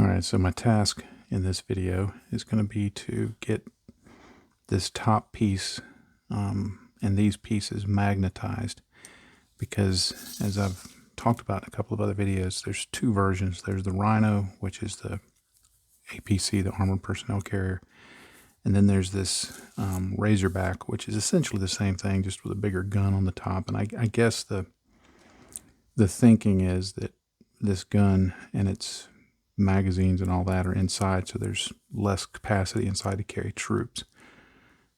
Alright, so my task in this video is going to be to get this top piece and these pieces magnetized, because as I've talked about in a couple of other videos, there's two versions. There's the Rhino, which is the APC, the Armored Personnel Carrier, and then there's this Razorback, which is essentially the same thing, just with a bigger gun on the top. And I guess the thinking is that this gun and its magazines and all that are inside, so there's less capacity inside to carry troops,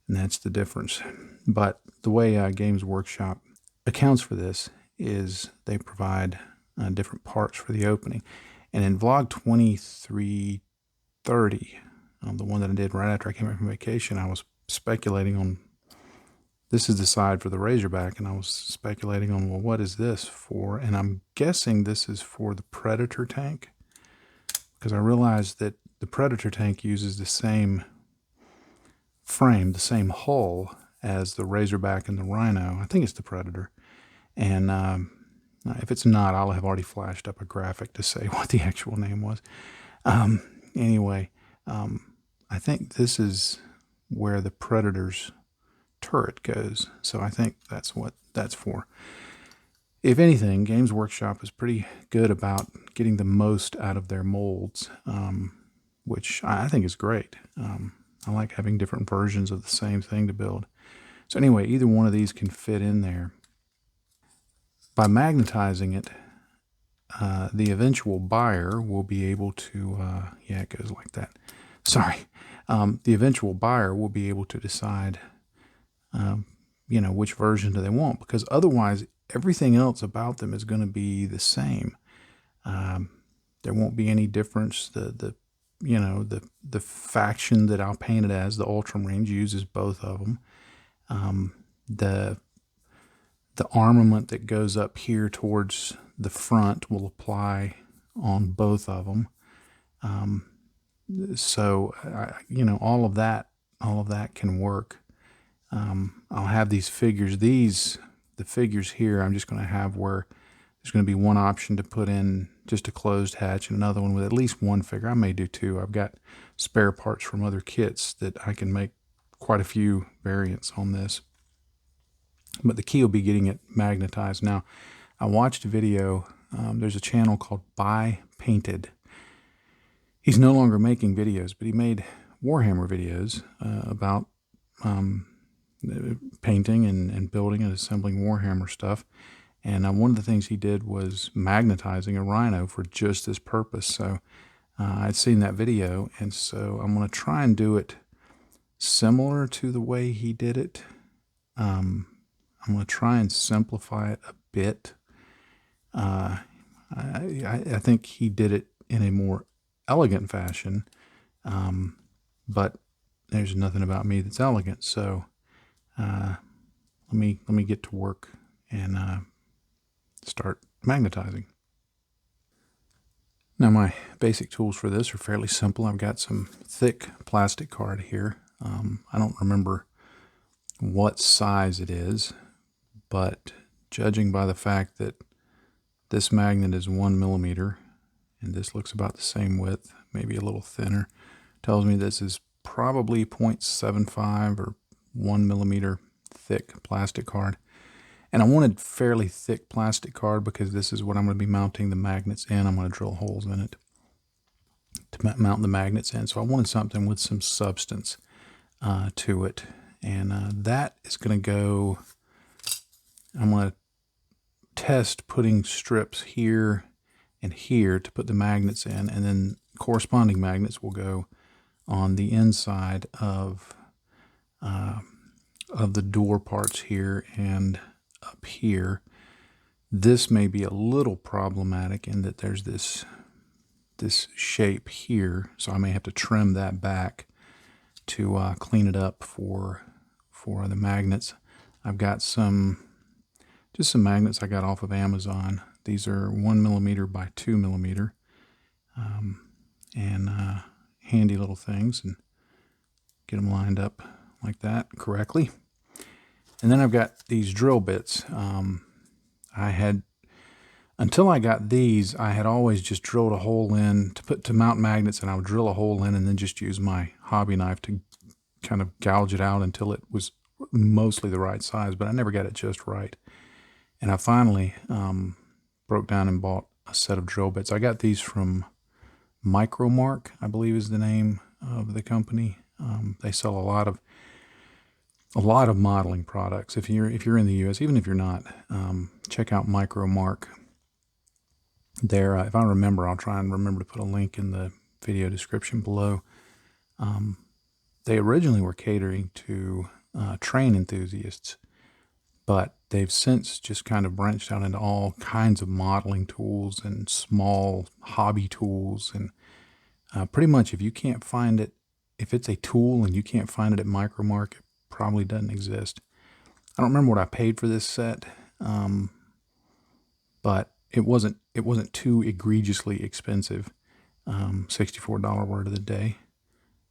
and that's the difference. But the way Games Workshop accounts for this is they provide different parts for the opening. And in vlog 2330, the one that I did right after I came back from vacation, I was speculating on, this is the side for the Razorback, and I was speculating on, well, what is this for? And I'm guessing this is for the Predator tank, because I realized that the Predator tank uses the same frame, the same hull as the Razorback and the Rhino. I think it's the Predator. And if it's not, I'll have already flashed up a graphic to say what the actual name was. Anyway, I think this is where the Predator's turret goes. So I think that's what that's for. If anything, Games Workshop is pretty good about getting the most out of their molds, which I think is great. I like having different versions of the same thing to build. So anyway, either one of these can fit in there. By magnetizing it, the eventual buyer will be able to, yeah, it goes like that. Sorry. The eventual buyer will be able to decide, you know, which version do they want, because otherwise everything else about them is going to be the same. There won't be any difference. The faction that I'll paint it as, the Ultramarines, uses both of them. The armament that goes up here towards the front will apply on both of them. So you know, all of that can work. I'll have these figures. The figures here, I'm just going to have where there's going to be one option to put in just a closed hatch and another one with at least one figure. I may do two. I've got spare parts from other kits that I can make quite a few variants on this. But the key will be getting it magnetized. Now, I watched a video. There's a channel called Buy Painted. He's no longer making videos, but he made Warhammer videos about painting and building and assembling Warhammer stuff. And one of the things he did was magnetizing a Rhino for just this purpose. So I'd seen that video, and so I'm going to try and do it similar to the way he did it. I'm going to try and simplify it a bit. I think he did it in a more elegant fashion, but there's nothing about me that's elegant. So let me get to work and start magnetizing. Now, my basic tools for this are fairly simple. I've got some thick plastic card here. I don't remember what size it is, but judging by the fact that this magnet is 1 millimeter and this looks about the same width, maybe a little thinner, tells me this is probably 0.75 or 1 millimeter thick plastic card. And I wanted fairly thick plastic card because this is what I'm going to be mounting the magnets in. I'm going to drill holes in it to mount the magnets in. So I wanted something with some substance to it. And that is going to go, I'm going to test putting strips here and here to put the magnets in, and then corresponding magnets will go on the inside of the door parts here and up here. This may be a little problematic in that there's this shape here, so I may have to trim that back to clean it up for the magnets. I've got just some magnets I got off of Amazon. These are 1 millimeter by 2 millimeter, and handy little things, and get them lined up like that correctly. And then I've got these drill bits. I had Until I got these, I had always just drilled a hole in to mount magnets, and I would drill a hole in and then just use my hobby knife to kind of gouge it out until it was mostly the right size, but I never got it just right. And I finally broke down and bought a set of drill bits. I got these from Micromark, I believe is the name of the company. They sell a lot of modeling products. If you're in the U.S., even if you're not, check out Micromark. There, if I remember, I'll try and remember to put a link in the video description below. They originally were catering to train enthusiasts, but they've since just kind of branched out into all kinds of modeling tools and small hobby tools. And pretty much if you can't find it, if it's a tool and you can't find it at Micromark, it probably doesn't exist. I don't remember what I paid for this set, but it wasn't too egregiously expensive. $64 word of the day.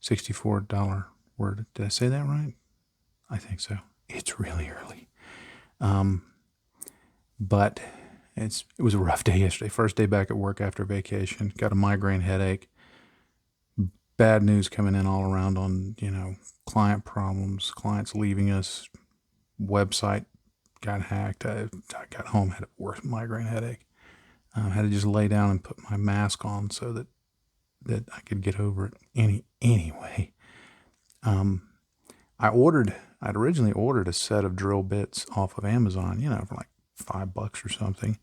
$64 word. Did I say that right? I think so. It's really early. But it was a rough day yesterday. First day back at work after vacation. Got a migraine headache. Bad news coming in all around on, client problems, clients leaving us, website got hacked. I got home, had a worse migraine headache. Had to just lay down and put my mask on so that I could get over it anyway. I'd originally ordered a set of drill bits off of Amazon, for like $5 or something.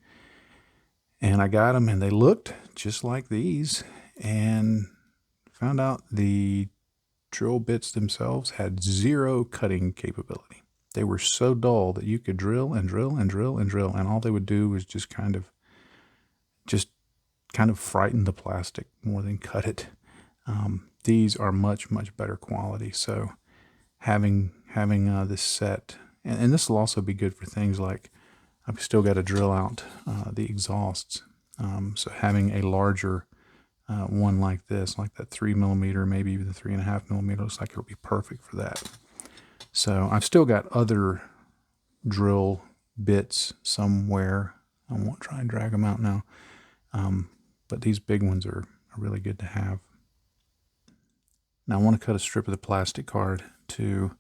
And I got them and they looked just like these, and found out the drill bits themselves had zero cutting capability. They were so dull that you could drill and drill and drill and drill, and all they would do was just kind of frighten the plastic more than cut it. These are much, much better quality. So having this set, and this will also be good for things like I've still got to drill out the exhausts. So having a larger one like this, like that 3mm, maybe even the 3.5mm, looks like it'll be perfect for that. So I've still got other drill bits somewhere. I won't try and drag them out now. But these big ones are really good to have. Now I want to cut a strip of the plastic card to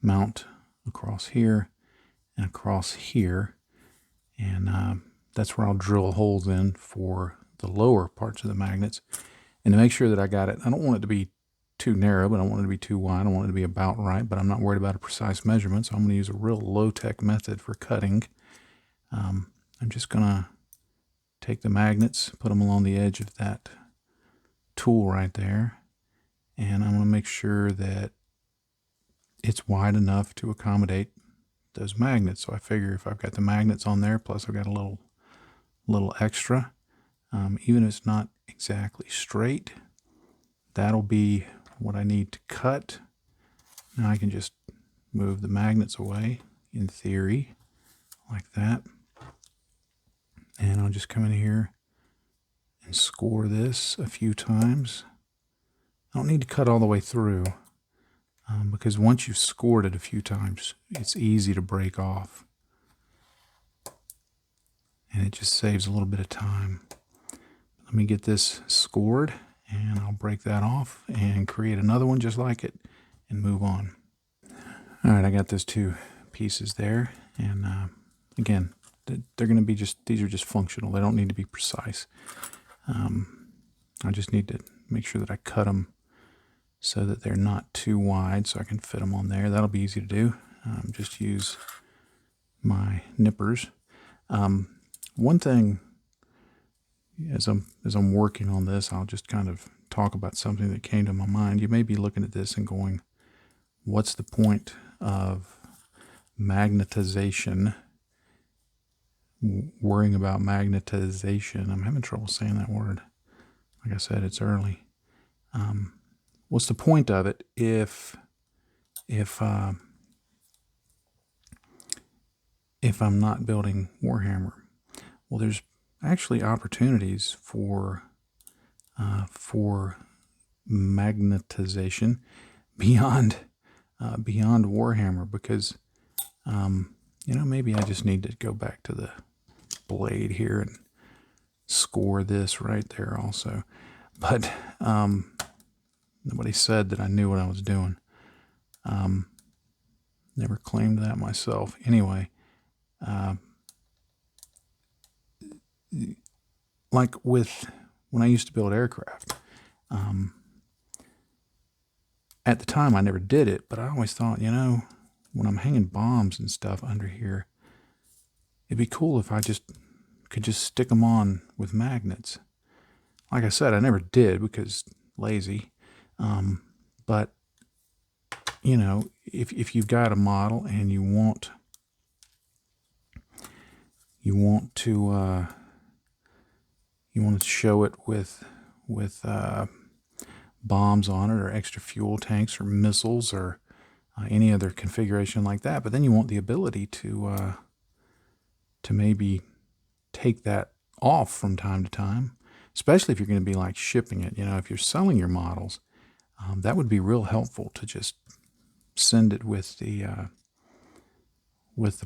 mount across here and across here. And that's where I'll drill holes in for the lower parts of the magnets. And to make sure that I got it, I don't want it to be too narrow, but I don't want it to be too wide. I want it to be about right, but I'm not worried about a precise measurement. So I'm going to use a real low-tech method for cutting. I'm just going to take the magnets, put them along the edge of that tool right there, and I'm going to make sure that it's wide enough to accommodate those magnets. So I figure if I've got the magnets on there, plus I've got a little extra, even if it's not exactly straight, that'll be what I need to cut. Now I can just move the magnets away, in theory, like that. And I'll just come in here and score this a few times. I don't need to cut all the way through, because once you've scored it a few times, it's easy to break off. And it just saves a little bit of time. Let me get this scored, and I'll break that off and create another one just like it and move on. All right, I got those two pieces there. And again, they're going to be these are just functional. They don't need to be precise. I just need to make sure that I cut them so that they're not too wide so I can fit them on there. That'll be easy to do. Just use my nippers. One thing, as I'm working on this, I'll just kind of talk about something that came to my mind. You may be looking at this and going, what's the point of magnetization? Worrying about magnetization. I'm having trouble saying that word. Like I said, it's early. What's the point of it if I'm not building Warhammer? Well, there's actually opportunities for magnetization beyond Warhammer, because maybe I just need to go back to the blade here and score this right there also. But nobody said that I knew what I was doing. Never claimed that myself. Anyway, like with when I used to build aircraft, at the time I never did it, but I always thought, you know, when I'm hanging bombs and stuff under here, it'd be cool if I could just stick them on with magnets. Like I said, I never did because lazy. But you know, if you've got a model and you want to show it with bombs on it, or extra fuel tanks, or missiles, or any other configuration like that, but then you want the ability to maybe take that off from time to time, especially if you're going to be like shipping it. You know, if you're selling your models, that would be real helpful to just send it with the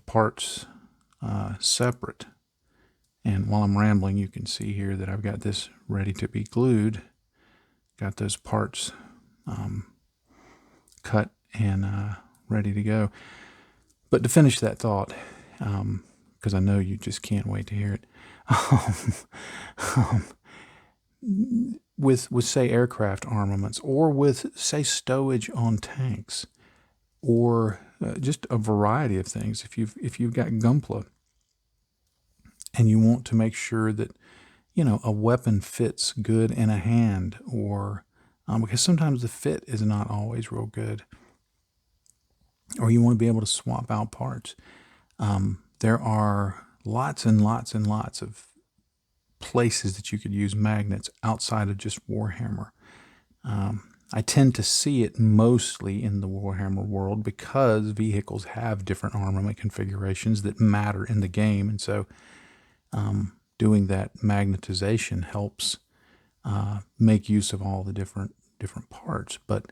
parts separate. And while I'm rambling, you can see here that I've got this ready to be glued. Got those parts cut and ready to go. But to finish that thought, because I know you just can't wait to hear it, with say aircraft armaments, or with say stowage on tanks, or just a variety of things. If you've got Gunpla and you want to make sure that, you know, a weapon fits good in a hand, or because sometimes the fit is not always real good, or you want to be able to swap out parts. There are lots and lots and lots of places that you could use magnets outside of just Warhammer. I tend to see it mostly in the Warhammer world because vehicles have different armament configurations that matter in the game, and so doing that magnetization helps make use of all the different parts. But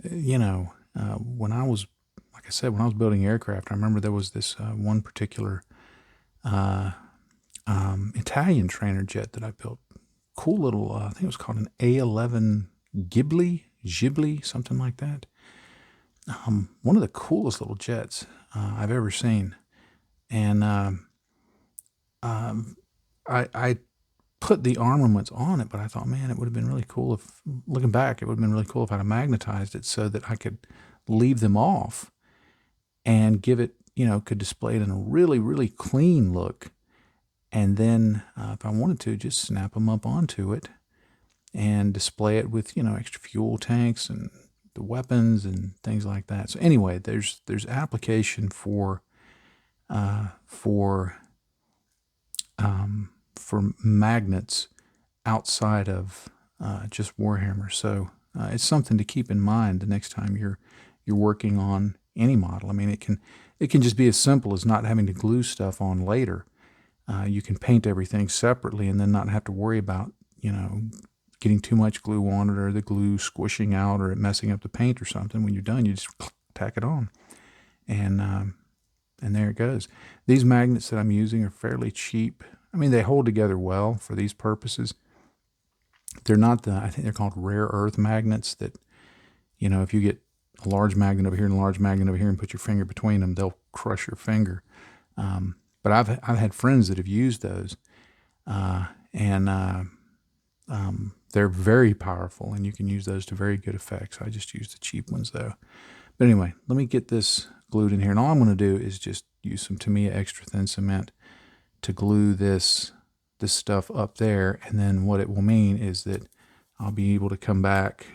you know, when I was, like I said, when I was building aircraft, I remember there was this one particular Italian trainer jet that I built. Cool little, I think it was called an A11 Ghibli, something like that. One of the coolest little jets I've ever seen. And I put the armaments on it, but I thought, man, it would have been really cool if, looking back, it would have been really cool if I'd have magnetized it so that I could leave them off and give it, you know, could display it in a really, really clean look. And then if I wanted to, just snap them up onto it and display it with, you know, extra fuel tanks and the weapons and things like that. So anyway, there's application for magnets outside of just Warhammer. So it's something to keep in mind the next time you're working on any model. I mean, it can just be as simple as not having to glue stuff on later. You can paint everything separately and then not have to worry about, you know, getting too much glue on it, or the glue squishing out, or it messing up the paint or something. When you're done, you just tack it on, and there it goes. These magnets that I'm using are fairly cheap. I mean, they hold together well for these purposes. They're not I think they're called rare earth magnets that, you know, if you get a large magnet over here and a large magnet over here and put your finger between them, they'll crush your finger. But I've had friends that have used those, and they're very powerful, and you can use those to very good effects. I just use the cheap ones though. But anyway, let me get this glued in here, and all I'm going to do is just use some Tamiya extra thin cement to glue this stuff up there, and then what it will mean is that I'll be able to come back,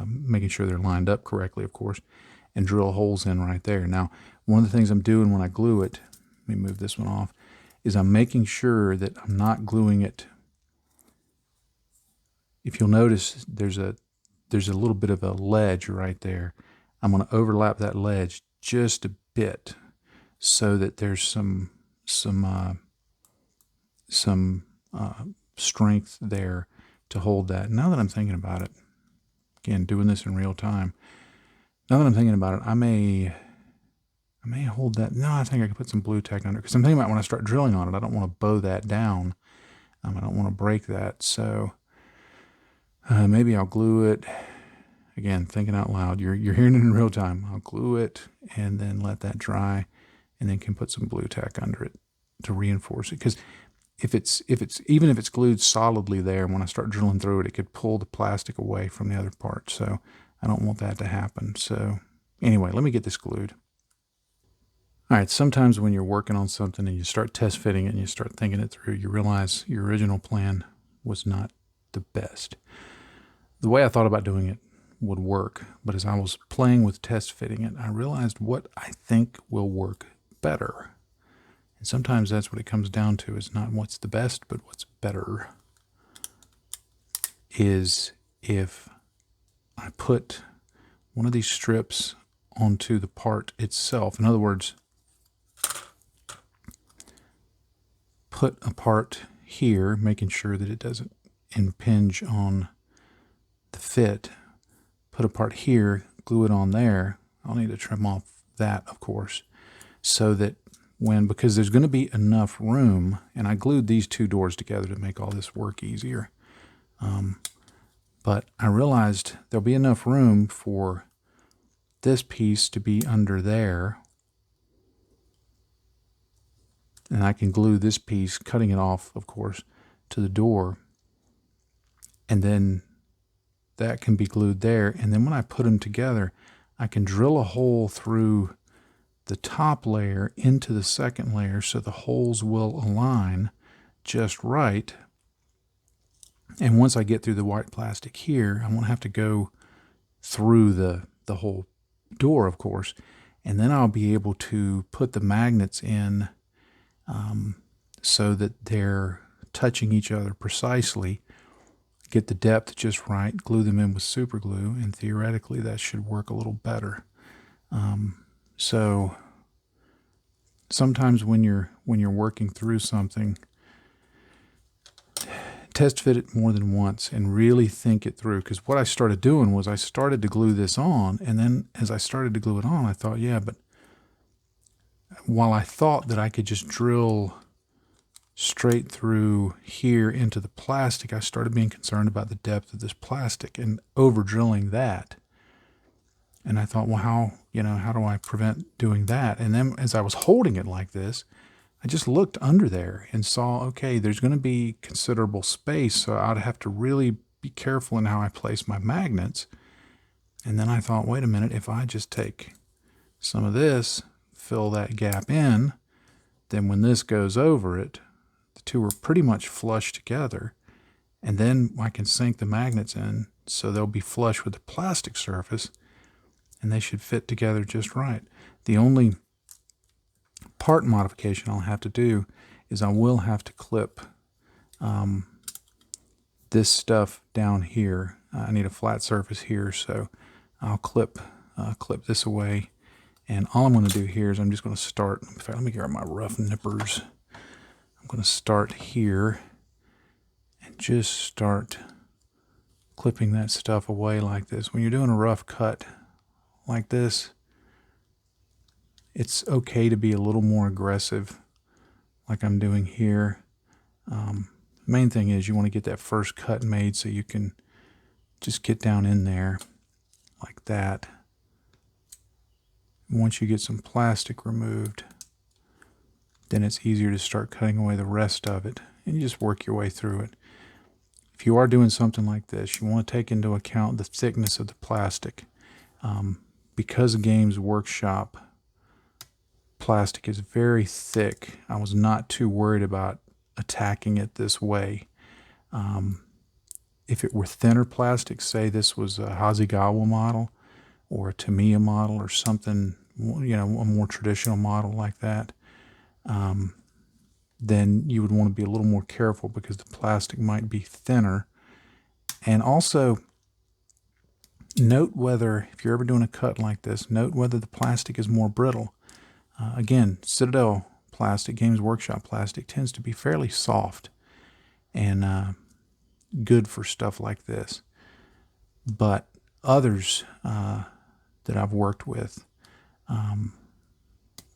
making sure they're lined up correctly, of course, and drill holes in right there. Now, one of the things I'm doing when I glue it, let me move this one off, is I'm making sure that I'm not gluing it. If you'll notice, there's a little bit of a ledge right there. I'm going to overlap that ledge just a bit so that there's some strength there to hold that. Now that I'm thinking about it, again, doing this in real time, now that I'm thinking about it, I may hold that. No, I think I could put some blue tack under, because I'm thinking about when I start drilling on it, I don't want to bow that down I don't want to break that, so maybe I'll glue it. Again, thinking out loud, you're hearing it in real time. I'll glue it and then let that dry, and then can put some glue tack under it to reinforce it. Because even if it's glued solidly there, when I start drilling through it, it could pull the plastic away from the other part. So I don't want that to happen. So anyway, let me get this glued. All right, sometimes when you're working on something and you start test fitting it and you start thinking it through, you realize your original plan was not the best. The way I thought about doing it would work, but as I was playing with test fitting it, I realized what I think will work better. And sometimes that's what it comes down to, is not what's the best, but what's better. Is if I put one of these strips onto the part itself. In other words, put a part here, making sure that it doesn't impinge on the fit. Put a part here, glue it on there. I'll need to trim off that, of course, so that because there's going to be enough room, and I glued these two doors together to make all this work easier. But I realized there'll be enough room for this piece to be under there, and I can glue this piece, cutting it off, of course, to the door, and then that can be glued there. And then when I put them together, I can drill a hole through the top layer into the second layer so the holes will align just right. And once I get through the white plastic here, I won't have to go through the whole door, of course, and then I'll be able to put the magnets in so that they're touching each other precisely, get the depth just right, glue them in with super glue, and theoretically that should work a little better. So sometimes when you're working through something, test fit it more than once and really think it through. Because what I started doing was I started to glue this on, and then as I started to glue it on, I thought, yeah, but while I thought that I could just drill straight through here into the plastic, I started being concerned about the depth of this plastic and over drilling that. And I thought, well, how do I prevent doing that? And then as I was holding it like this, I just looked under there and saw, okay, there's going to be considerable space, so I'd have to really be careful in how I place my magnets. And then I thought, wait a minute, if I just take some of this, fill that gap in, then when this goes over it, the two are pretty much flush together, and then I can sink the magnets in so they'll be flush with the plastic surface, and they should fit together just right. The only part modification I'll have to do is I will have to clip this stuff down here. I need a flat surface here, so I'll clip this away. And all I'm going to do here is I'm just going to start. In fact, let me grab my rough nippers. I'm going to start here and just start clipping that stuff away like this. When you're doing a rough cut like this, it's okay to be a little more aggressive like I'm doing here. The main thing is you want to get that first cut made so you can just get down in there like that. Once you get some plastic removed, then it's easier to start cutting away the rest of it, and you just work your way through it. If you are doing something like this, you want to take into account the thickness of the plastic. Because Games Workshop plastic is very thick, I was not too worried about attacking it this way. If it were thinner plastic, say this was a Hasegawa model or a Tamiya model or something, a more traditional model like that, then you would want to be a little more careful because the plastic might be thinner. And also note whether, if you're ever doing a cut like this, note whether the plastic is more brittle. Again, Citadel plastic, Games Workshop plastic, tends to be fairly soft and good for stuff like this. But others that I've worked with,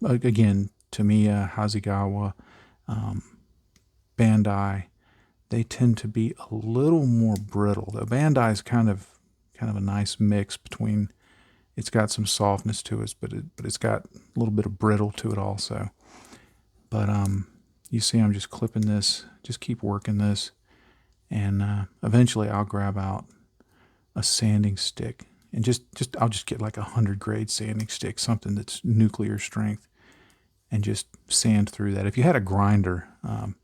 again, Tamiya, Hasegawa, Bandai, they tend to be a little more brittle. The Bandai is kind of a nice mix between, it's got some softness to it, but it's got a little bit of brittle to it also. But you see I'm just clipping this, just keep working this, and eventually I'll grab out a sanding stick, and I'll just get like a 100 grade sanding stick, something that's nuclear strength, and just sand through that. If you had a grinder, a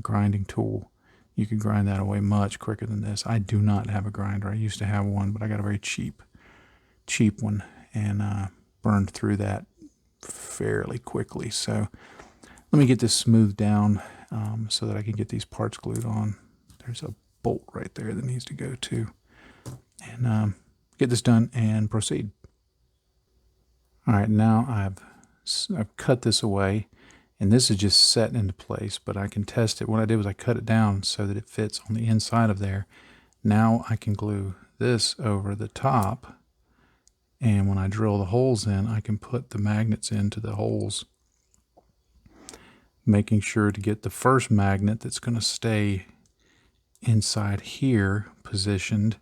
grinding tool, you could grind that away much quicker than this. I do not have a grinder. I used to have one, but I got a very cheap one, and burned through that fairly quickly. So let me get this smoothed down so that I can get these parts glued on. There's a bolt right there that needs to go to. And get this done and proceed. All right, now I've cut this away, and this is just set into place, but I can test it. What I did was I cut it down so that it fits on the inside of there. Now I can glue this over the top, and when I drill the holes in, I can put the magnets into the holes, making sure to get the first magnet that's going to stay inside here positioned,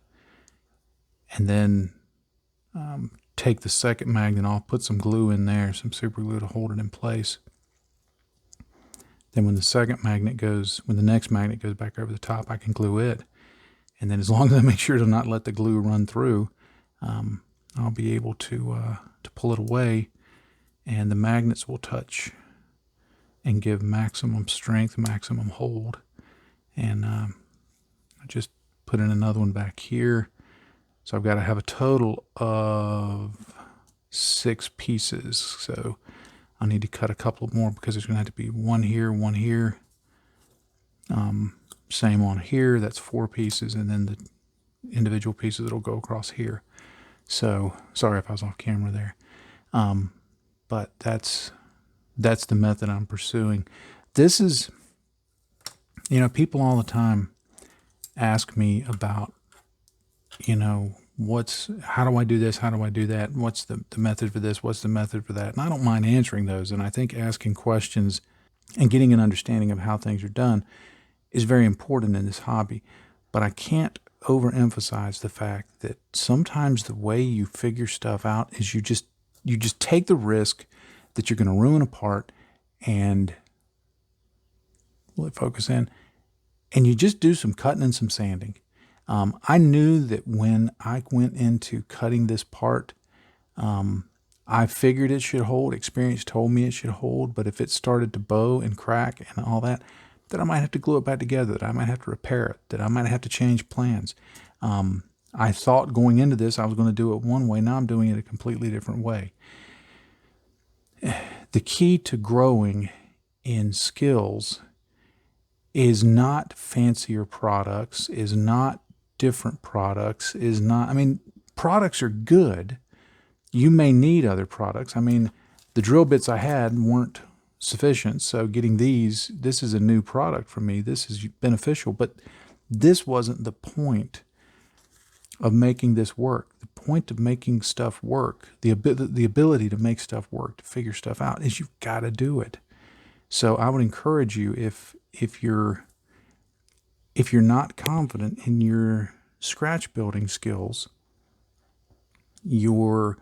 and then take the second magnet off, put some glue in there, some super glue to hold it in place. Then when the next magnet goes back over the top, I can glue it. And then as long as I make sure to not let the glue run through, I'll be able to pull it away, and the magnets will touch and give maximum strength, maximum hold. And I just put in another one back here. So I've got to have a total of 6 pieces. So I'll need to cut a couple more because there's going to have to be one here, one here. Same on here, that's 4 pieces, and then the individual pieces that'll go across here. So sorry if I was off camera there. But that's the method I'm pursuing. This is, people all the time ask me about, how do I do this? How do I do that? What's the method for this? What's the method for that? And I don't mind answering those. And I think asking questions and getting an understanding of how things are done is very important in this hobby. But I can't overemphasize the fact that sometimes the way you figure stuff out is you just take the risk that you're going to ruin a part, and let it focus in, and you just do some cutting and some sanding. I knew that when I went into cutting this part, I figured it should hold. Experience told me it should hold, but if it started to bow and crack and all that, then I might have to glue it back together, that I might have to repair it, that I might have to change plans. I thought going into this I was going to do it one way. Now I'm doing it a completely different way. The key to growing in skills is not fancier products, is not different products, is not, products are good. You may need other products. The drill bits I had weren't sufficient, so getting this is a new product for me. This is beneficial, but this wasn't the point of making this work. The point of making stuff work, the ability to make stuff work, to figure stuff out, is you've got to do it. So I would encourage you, if you're not confident in your scratch building skills, your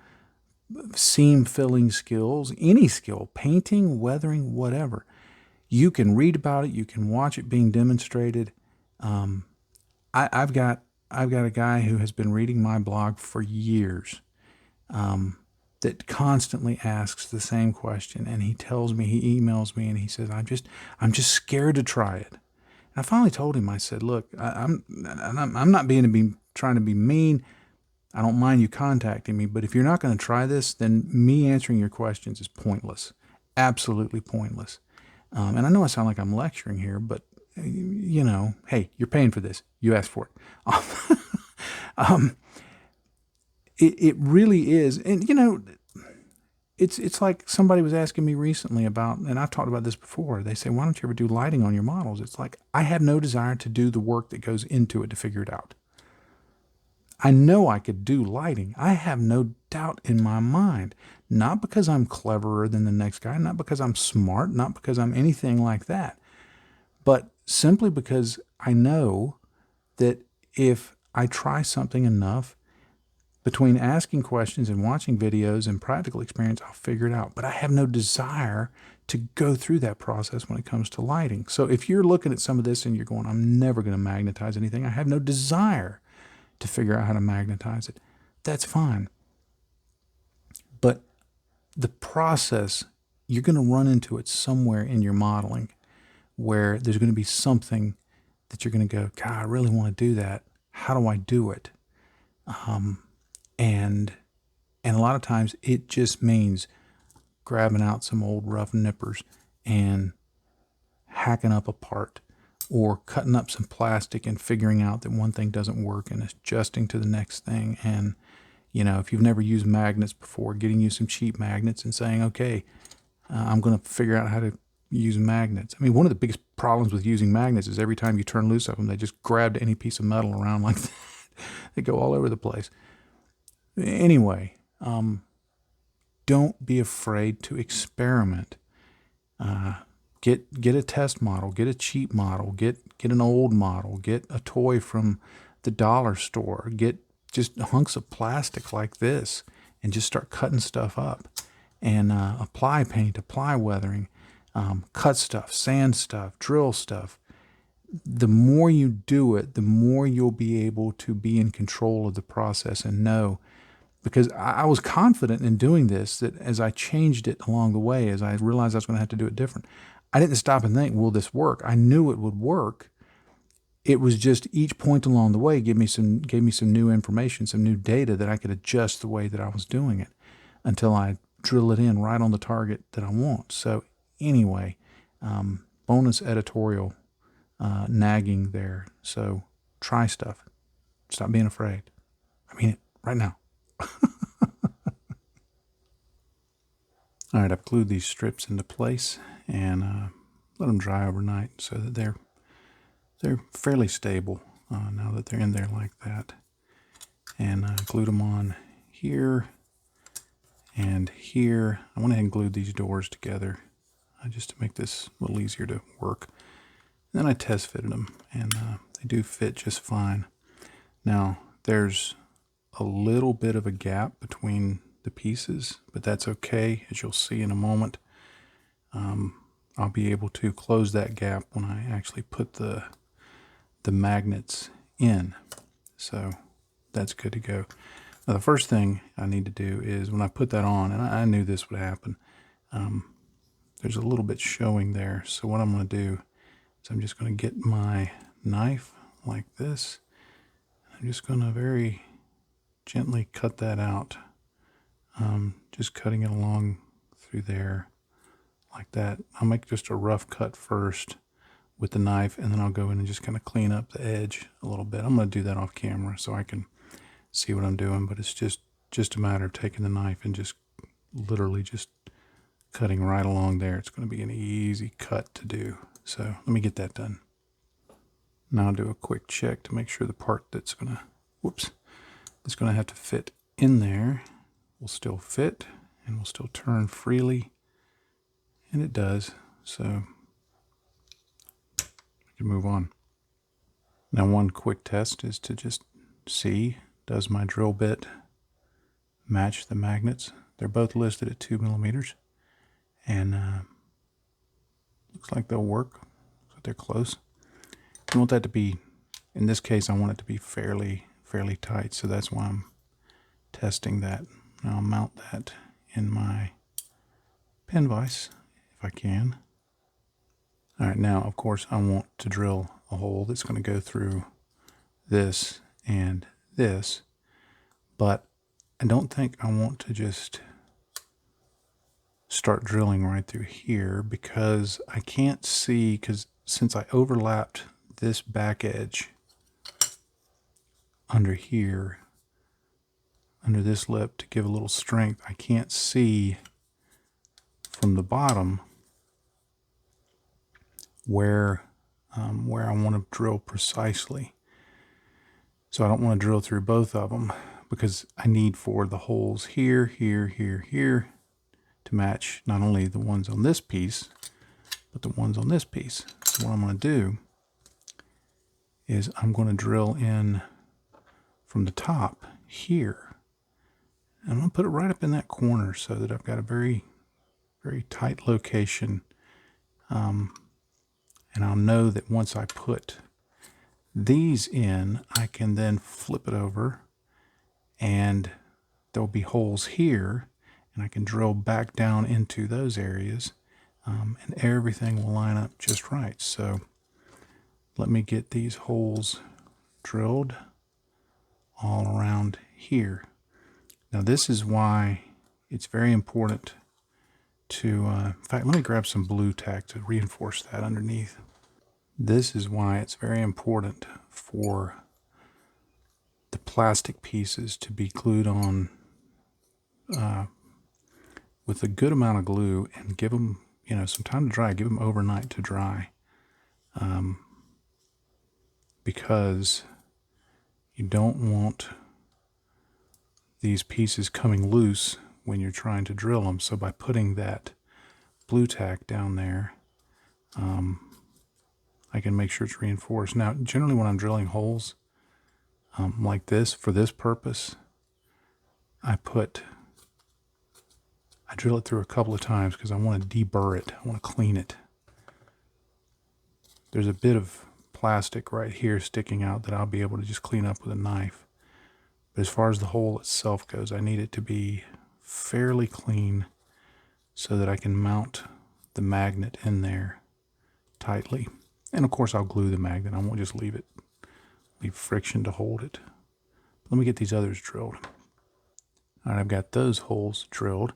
seam filling skills, any skill, painting, weathering, whatever, you can read about it, you can watch it being demonstrated. I've got a guy who has been reading my blog for years, that constantly asks the same question, and he emails me, and he says, I'm just scared to try it. And I finally told him, I said, look, I'm not trying to be mean. I don't mind you contacting me, but if you're not going to try this, then me answering your questions is pointless, absolutely pointless. And I know I sound like I'm lecturing here, but hey, you're paying for this. You asked for it. It really is. And, it's like somebody was asking me recently about, and I've talked about this before. They say, why don't you ever do lighting on your models? It's like, I have no desire to do the work that goes into it to figure it out. I know I could do lighting. I have no doubt in my mind. Not because I'm cleverer than the next guy, not because I'm smart, not because I'm anything like that, but simply because I know that if I try something enough, between asking questions and watching videos and practical experience, I'll figure it out. But I have no desire to go through that process when it comes to lighting. So if you're looking at some of this and you're going, I'm never going to magnetize anything, I have no desire to figure out how to magnetize it, that's fine. But the process, you're going to run into it somewhere in your modeling where there's going to be something that you're going to go, God, I really want to do that. How do I do it? And a lot of times it just means grabbing out some old rough nippers and hacking up a part, or cutting up some plastic and figuring out that one thing doesn't work and adjusting to the next thing. And, you know, if you've never used magnets before, getting you some cheap magnets and saying, okay, I'm going to figure out how to use magnets. I mean, one of the biggest problems with using magnets is every time you turn loose of them, they just grab any piece of metal around like that. They go all over the place. Anyway, don't be afraid to experiment. Get a test model, get a cheap model, get an old model, get a toy from the dollar store, get just hunks of plastic like this, and just start cutting stuff up. And apply paint, apply weathering, cut stuff, sand stuff, drill stuff. The more you do it, the more you'll be able to be in control of the process and know. Because I was confident in doing this, that as I changed it along the way, as I realized I was going to have to do it different, I didn't stop and think, will this work? I knew it would work. It was just each point along the way gave me some new information, some new data that I could adjust the way that I was doing it until I drill it in right on the target that I want. So anyway, bonus editorial nagging there. So try stuff. Stop being afraid. I mean it right now. All right, I've glued these strips into place and let them dry overnight so that they're fairly stable now that they're in there like that. And I glued them on here and here. I went ahead and glued these doors together just to make this a little easier to work. And then I test fitted them, and they do fit just fine. Now, there's a little bit of a gap between the pieces, but that's okay, as you'll see in a moment. I'll be able to close that gap when I actually put the magnets in. So that's good to go. Now the first thing I need to do is when I put that on, and I knew this would happen, there's a little bit showing there. So what I'm going to do is I'm just going to get my knife like this. I'm just going to very gently cut that out. Just cutting it along through there like that. I'll make just a rough cut first with the knife, and then I'll go in and just kind of clean up the edge a little bit. I'm going to do that off camera so I can see what I'm doing, but it's just a matter of taking the knife and just literally just cutting right along there. It's going to be an easy cut to do. So let me get that done. Now I'll do a quick check to make sure the part that's going to have to fit in there will still fit and will still turn freely, and it does. So we can move on. Now one quick test is to just see, does my drill bit match the magnets? They're both listed at 2 millimeters, and looks like they'll work. Looks like they're close. You want that to be, in this case, I want it to be fairly tight, so that's why I'm testing that. Now I'll mount that in my pin vise if I can. All right, now of course I want to drill a hole that's going to go through this and this, but I don't think I want to just start drilling right through here, because I can't see, because since I overlapped this back edge under here, under this lip to give a little strength, I can't see from the bottom where I want to drill precisely. So I don't want to drill through both of them, because I need for the holes here, here, here, here to match not only the ones on this piece, but the ones on this piece. So what I'm going to do is I'm going to drill in from the top here. And I'm going to put it right up in that corner so that I've got a very, very tight location. And I'll know that once I put these in, I can then flip it over and there'll be holes here, and I can drill back down into those areas, and everything will line up just right. So let me get these holes drilled all around here. Now this is why it's very important to, in fact, let me grab some blue tack to reinforce that underneath. This is why it's very important for the plastic pieces to be glued on with a good amount of glue, and give them, some time to dry. Give them overnight to dry, because you don't want these pieces coming loose when you're trying to drill them. So by putting that blue tack down there, I can make sure it's reinforced. Now, generally when I'm drilling holes like this, for this purpose, I drill it through a couple of times because I want to deburr it. I want to clean it. There's a bit of plastic right here sticking out that I'll be able to just clean up with a knife. But as far as the hole itself goes, I need it to be fairly clean so that I can mount the magnet in there tightly. And of course I'll glue the magnet. I won't just leave friction to hold it. Let me get these others drilled. All right, I've got those holes drilled.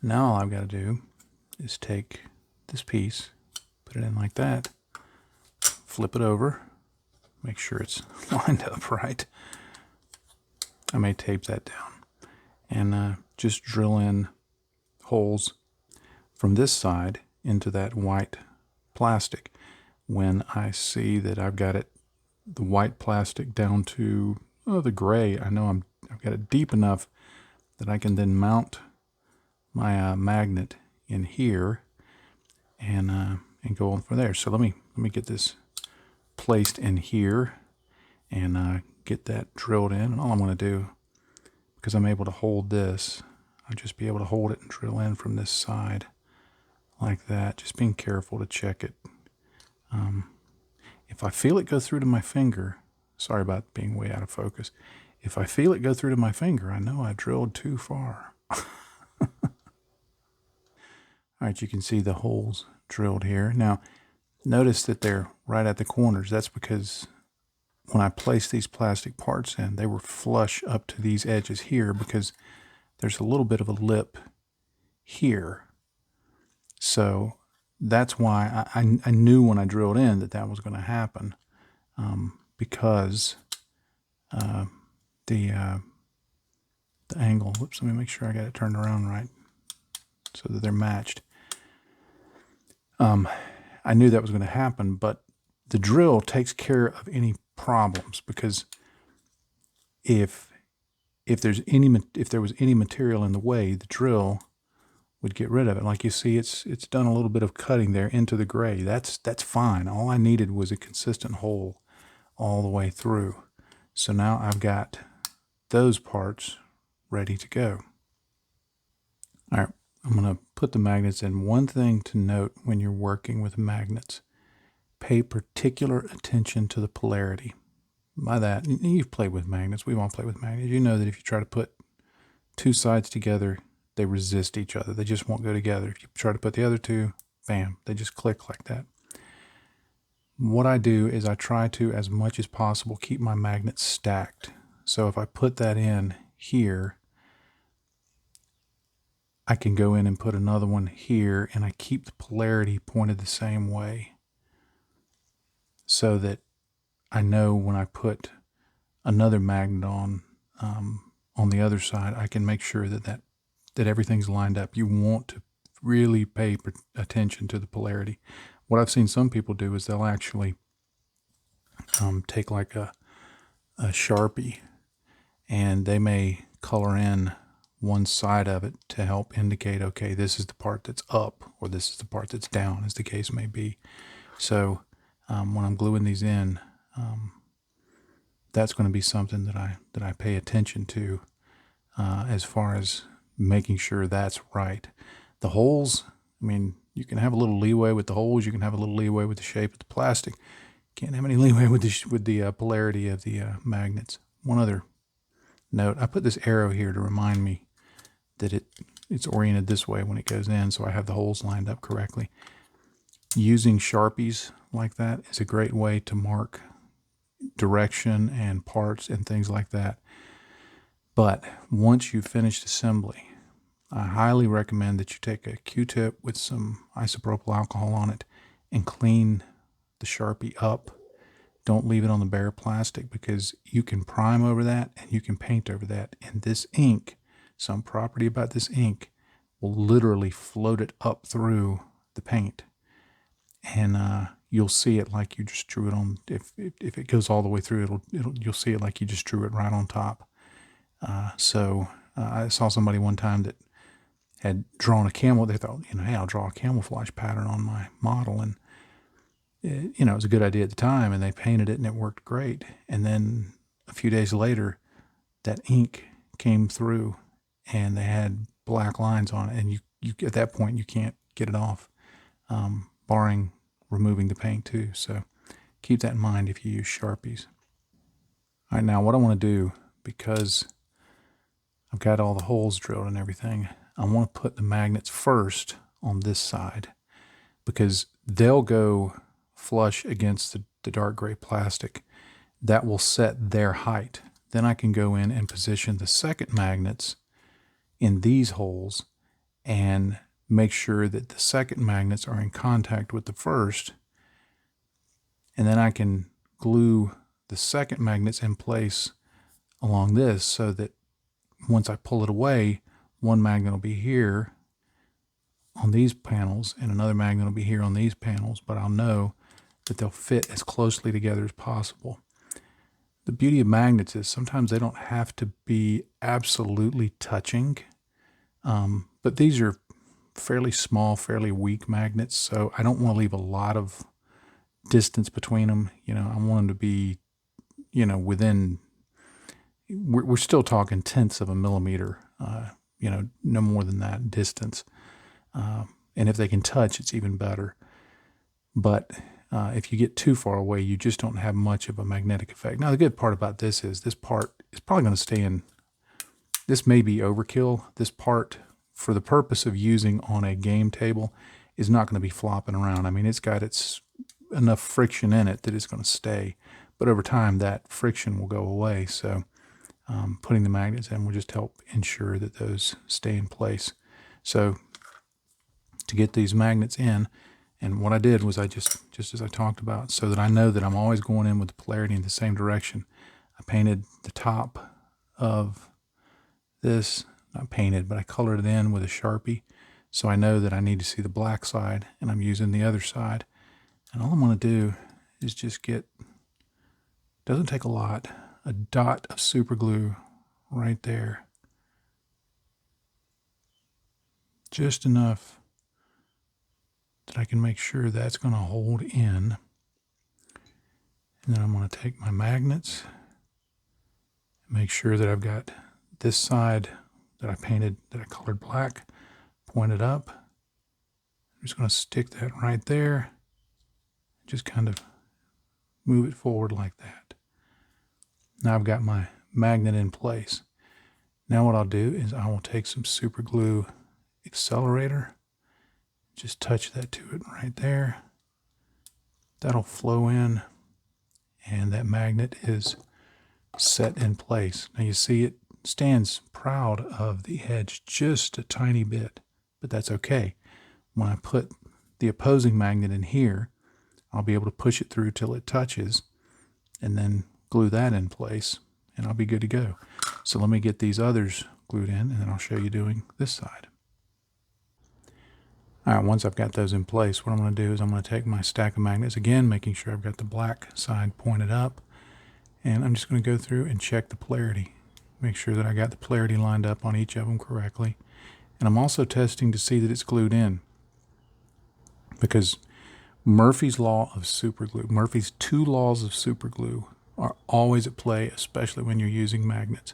Now all I've got to do is take this piece, put it in like that, flip it over, make sure it's lined up right. I may tape that down, and just drill in holes from this side into that white plastic. When I see that I've got the white plastic down to the gray, I know I've got it deep enough that I can then mount my magnet in here and go on from there. So let me get this placed in here and get that drilled in. And all I'm going to do, because I'm able to hold this, I'll just be able to hold it and drill in from this side like that, just being careful to check it. If I feel it go through to my finger, sorry about being way out of focus. If I feel it go through to my finger, I know I drilled too far. All right, you can see the holes drilled here. Now, notice that they're right at the corners. That's because when I placed these plastic parts in, they were flush up to these edges here because there's a little bit of a lip here. So that's why I knew when I drilled in that was going to happen, because the angle, whoops, let me make sure I got it turned around right so that they're matched. I knew that was going to happen, but the drill takes care of any problems, because if there was any material in the way, the drill would get rid of it. Like you see, it's done a little bit of cutting there into the gray. That's fine. All I needed was a consistent hole all the way through. So now I've got those parts ready to go. All right, I'm going to put the magnets in. One thing to note when you're working with magnets, pay particular attention to the polarity. By that, you've played with magnets. We've all played with magnets. You know that if you try to put two sides together, they resist each other. They just won't go together. If you try to put the other two, bam, they just click like that. What I do is I try to, as much as possible, keep my magnets stacked. So if I put that in here, I can go in and put another one here, and I keep the polarity pointed the same way so that I know when I put another magnet on the other side, I can make sure that everything's lined up. You want to really pay attention to the polarity. What I've seen some people do is they'll actually take like a Sharpie, and they may color in one side of it to help indicate, okay, this is the part that's up, or this is the part that's down, as the case may be. So when I'm gluing these in, that's going to be something that I pay attention to as far as making sure that's right. The holes, I mean, you can have a little leeway with the holes. You can have a little leeway with the shape of the plastic. Can't have any leeway with the polarity of the magnets. One other note: I put this arrow here to remind me that it's oriented this way when it goes in, so I have the holes lined up correctly. Using Sharpies like that is a great way to mark direction and parts and things like that. But once you've finished assembly, I highly recommend that you take a Q-tip with some isopropyl alcohol on it and clean the Sharpie up. Don't leave it on the bare plastic, because you can prime over that and you can paint over that. And this ink, some property about this ink, will literally float it up through the paint. And you'll see it like you just drew it on. If it goes all the way through, you'll see it like you just drew it right on top. So I saw somebody one time that had drawn a camel. They thought, hey, I'll draw a camouflage pattern on my model, and it was a good idea at the time, and they painted it and it worked great. And then a few days later, that ink came through and they had black lines on it, and you at that point you can't get it off, barring removing the paint too. So keep that in mind if you use Sharpies. All right, now what I want to do, because I've got all the holes drilled and everything, I want to put the magnets first on this side, because they'll go flush against the dark gray plastic. That will set their height. Then I can go in and position the second magnets in these holes and make sure that the second magnets are in contact with the first. And then I can glue the second magnets in place along this, so that once I pull it away, one magnet will be here on these panels and another magnet will be here on these panels, but I'll know that they'll fit as closely together as possible. The beauty of magnets is sometimes they don't have to be absolutely touching, but these are fairly small, fairly weak magnets, so I don't want to leave a lot of distance between them. I want them to be, within, we're still talking tenths of a millimeter, no more than that distance. And if they can touch, it's even better. But if you get too far away, you just don't have much of a magnetic effect. Now, the good part about this is this part is probably going to stay in. This may be overkill. This part, for the purpose of using on a game table, is not going to be flopping around. I mean, it's got enough friction in it that it's going to stay. But over time, that friction will go away. So putting the magnets in will just help ensure that those stay in place. So to get these magnets in, and what I did was I just as I talked about, so that I know that I'm always going in with the polarity in the same direction, I painted the top of this, not painted, but I colored it in with a Sharpie, so I know that I need to see the black side, and I'm using the other side. And all I'm going to do is just get, doesn't take a lot, a dot of super glue right there. Just enough that I can make sure that's going to hold in. And then I'm going to take my magnets, make sure that I've got this side that I painted, that I colored black, pointed up. I'm just going to stick that right there. Just kind of move it forward like that. Now I've got my magnet in place. Now what I'll do is I will take some super glue accelerator, just touch that to it right there. That'll flow in, and that magnet is set in place. Now you see it stands proud of the edge just a tiny bit, but that's okay. When I put the opposing magnet in here, I'll be able to push it through till it touches and then glue that in place, and I'll be good to go. So let me get these others glued in, and then I'll show you doing this side. All right, once I've got those in place, what I'm going to do is I'm going to take my stack of magnets, again, making sure I've got the black side pointed up, and I'm just going to go through and check the polarity. Make sure that I got the polarity lined up on each of them correctly. And I'm also testing to see that it's glued in, because Murphy's law of superglue, Murphy's 2 laws of superglue are always at play, especially when you're using magnets.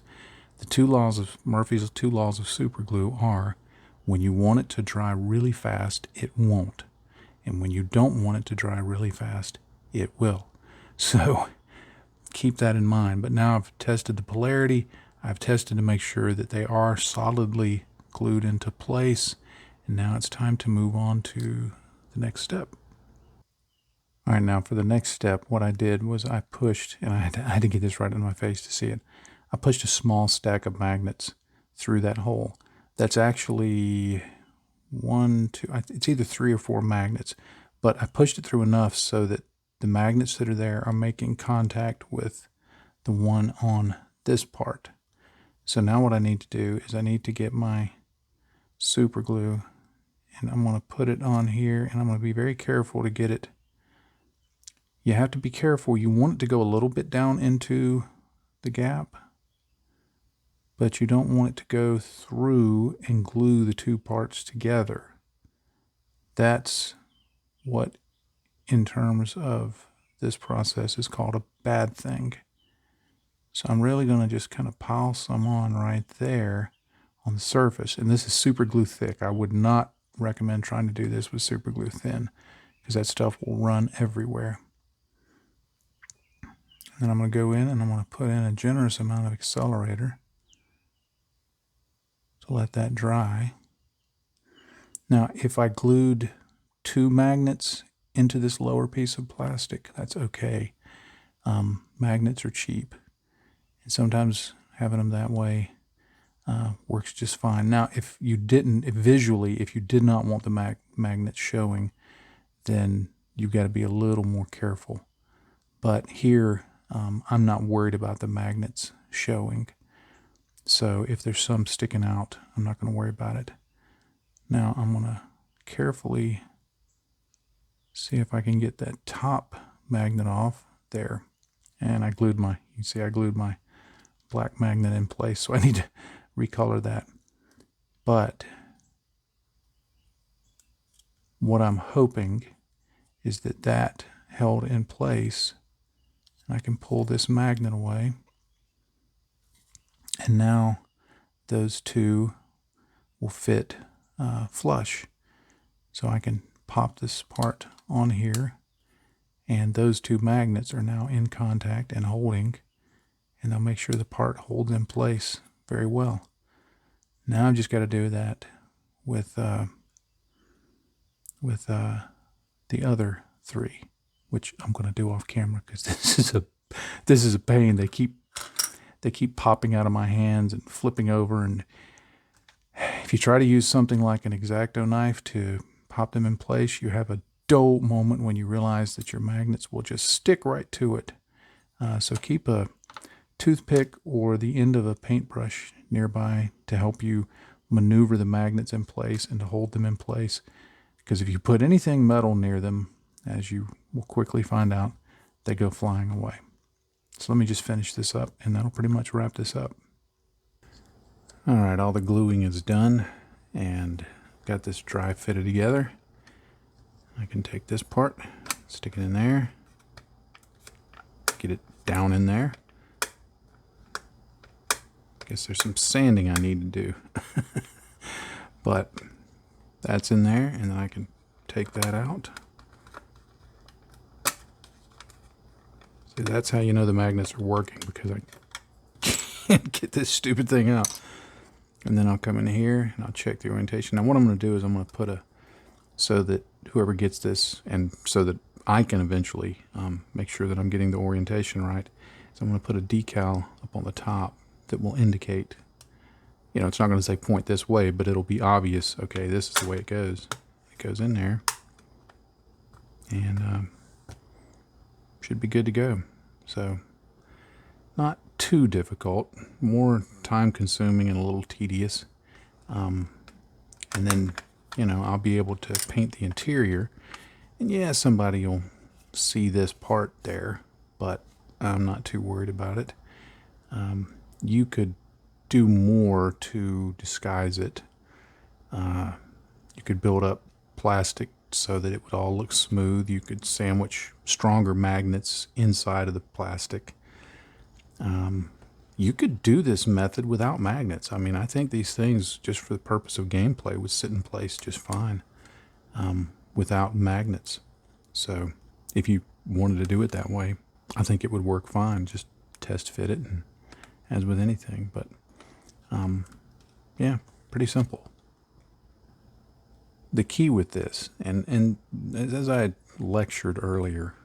Murphy's 2 laws of superglue are: when you want it to dry really fast, it won't. And when you don't want it to dry really fast, it will. So keep that in mind. But now I've tested the polarity. I've tested to make sure that they are solidly glued into place. And now it's time to move on to the next step. All right, now for the next step, what I did was I pushed, and I had to get this right in my face to see it. I pushed a small stack of magnets through that hole. That's actually it's either 3 or 4 magnets, but I pushed it through enough so that the magnets that are there are making contact with the one on this part. So now what I need to do is I need to get my super glue, and I'm going to put it on here, and I'm going to be very careful to get it. You have to be careful. You want it to go a little bit down into the gap, but you don't want it to go through and glue the 2 parts together. That's what, in terms of this process, is called a bad thing. So I'm really going to just kind of pile some on right there on the surface. And this is super glue thick. I would not recommend trying to do this with super glue thin, because that stuff will run everywhere. And then I'm going to go in and I'm going to put in a generous amount of accelerator to let that dry. Now, if I glued 2 magnets into this lower piece of plastic, that's okay. Magnets are cheap, and sometimes having them that way works just fine. Now, if you did not want the magnets showing, then you've got to be a little more careful. But here, I'm not worried about the magnets showing. So if there's some sticking out, I'm not going to worry about it. Now I'm going to carefully see if I can get that top magnet off there. And you can see I glued my black magnet in place, so I need to recolor that. But what I'm hoping is that held in place, and I can pull this magnet away. And now those 2 will fit flush. So I can pop this part on here, and those 2 magnets are now in contact and holding, and I'll make sure the part holds in place very well. Now I've just got to do that with the other 3, which I'm going to do off camera, because this is a pain. They keep popping out of my hands and flipping over, and if you try to use something like an X-Acto knife to pop them in place, you have a dull moment when you realize that your magnets will just stick right to it. So keep a toothpick or the end of a paintbrush nearby to help you maneuver the magnets in place and to hold them in place. Because if you put anything metal near them, as you will quickly find out, they go flying away. So let me just finish this up, and that'll pretty much wrap this up. All right, all the gluing is done, and got this dry fitted together. I can take this part, stick it in there, get it down in there. Guess there's some sanding I need to do. But that's in there, and then I can take that out. See, that's how you know the magnets are working, because I can't get this stupid thing out. And then I'll come in here and I'll check the orientation. Now what I'm going to do is I'm going to put so that whoever gets this, and so that I can eventually make sure that I'm getting the orientation right, so I'm going to put a decal up on the top that will indicate, it's not going to say point this way, but it'll be obvious, okay, this is the way it goes. It goes in there, and should be good to go. So not too difficult, more time consuming and a little tedious. And then, I'll be able to paint the interior. And yeah, somebody will see this part there, but I'm not too worried about it. You could do more to disguise it. You could build up plastic so that it would all look smooth. You could sandwich stronger magnets inside of the plastic. You could do this method without magnets. I mean, I think these things, just for the purpose of gameplay, would sit in place just fine without magnets. So if you wanted to do it that way, I think it would work fine. Just test fit it, and as with anything. But yeah, pretty simple. The key with this, and as I lectured earlier,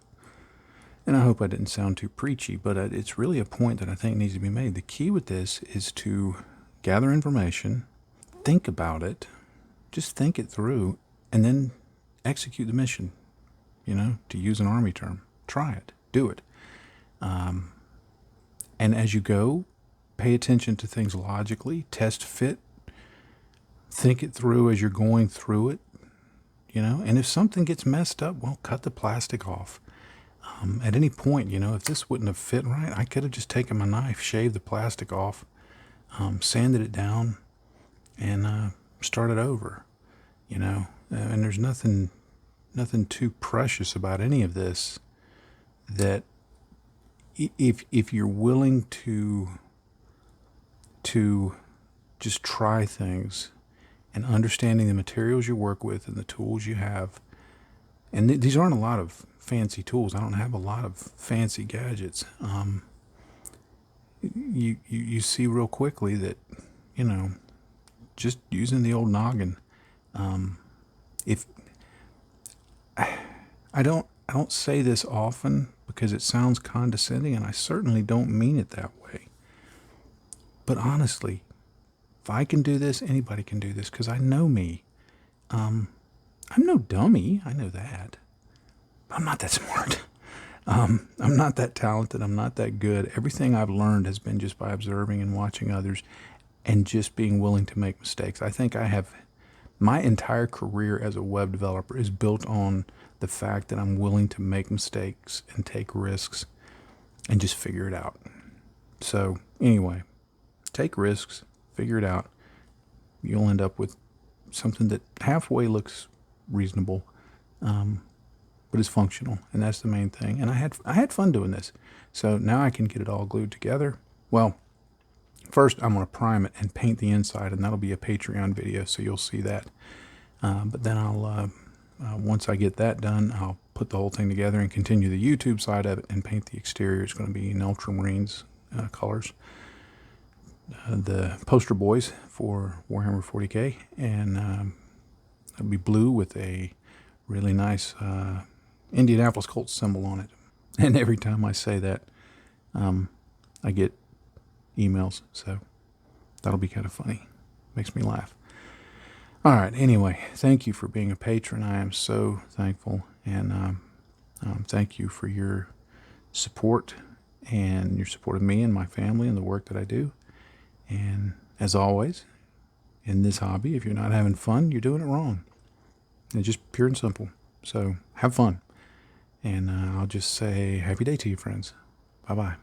and I hope I didn't sound too preachy, but it's really a point that I think needs to be made. The key with this is to gather information, think about it, just think it through, and then execute the mission. You know, to use an Army term, try it, do it. And as you go, pay attention to things logically, test fit, think it through as you're going through it, you know. And if something gets messed up, well, cut the plastic off. At any point, you know, if this wouldn't have fit right, I could have just taken my knife, shaved the plastic off, sanded it down, and started over, you know. And there's nothing too precious about any of this. That if you're willing to just try things, and understanding the materials you work with and the tools you have, and these aren't a lot of fancy tools. I don't have a lot of fancy gadgets. You see real quickly that, you know, just using the old noggin. If I don't say this often because it sounds condescending, and I certainly don't mean it that way. But honestly, if I can do this, anybody can do this, because I know me. I'm no dummy. I know that. But I'm not that smart. I'm not that talented. I'm not that good. Everything I've learned has been just by observing and watching others, and just being willing to make mistakes. I think I have, my entire career as a web developer is built on the fact that I'm willing to make mistakes and take risks and just figure it out. So anyway, take risks, figure it out. You'll end up with something that halfway looks reasonable, but is functional, and that's the main thing. And I had fun doing this. So now I can get it all glued together. Well, first I'm going to prime it and paint the inside, and that'll be a Patreon video, so you'll see that. But then I'll, once I get that done, I'll put the whole thing together and continue the YouTube side of it and paint the exterior. It's going to be in ultramarines colors. The poster boys for Warhammer 40K, and it'll be blue with a really nice Indianapolis Colts symbol on it. And every time I say that, I get emails, so that'll be kind of funny. Makes me laugh. All right, anyway, thank you for being a patron. I am so thankful, and thank you for your support and your support of me and my family and the work that I do. And as always, in this hobby, if you're not having fun, you're doing it wrong. It's just pure and simple. So have fun. And I'll just say happy day to you, friends. Bye-bye.